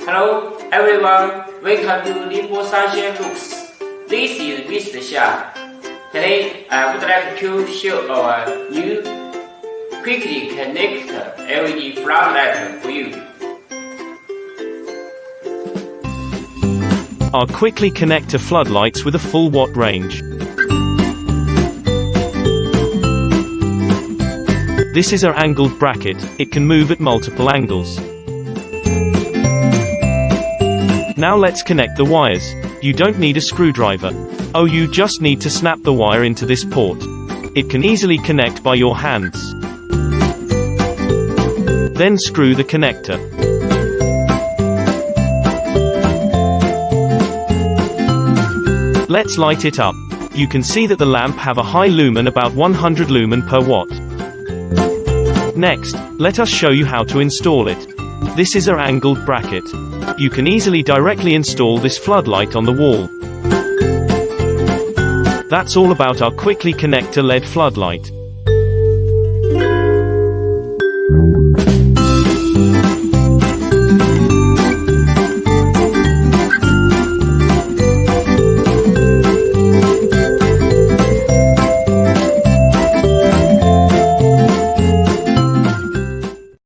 Hello everyone, welcome to Ningbo Sunshinelux. This is Mr. Xia. Today I would like to show our new quickly connect LED floodlight for you. Our quickly connector floodlights with a full watt range. This is our angled bracket. It can move at multiple angles. Now let's connect the wires. You don't need a screwdriver. Oh, you just need to snap the wire into this port. It can easily connect by your hands. Then screw the connector. Let's light it up. You can see that the lamp have a high lumen, about 100 lumen per watt. Next, let us show you how to install it. This is our angled bracket. You can easily directly install this floodlight on the wall. That's all about our quickly connector LED floodlight.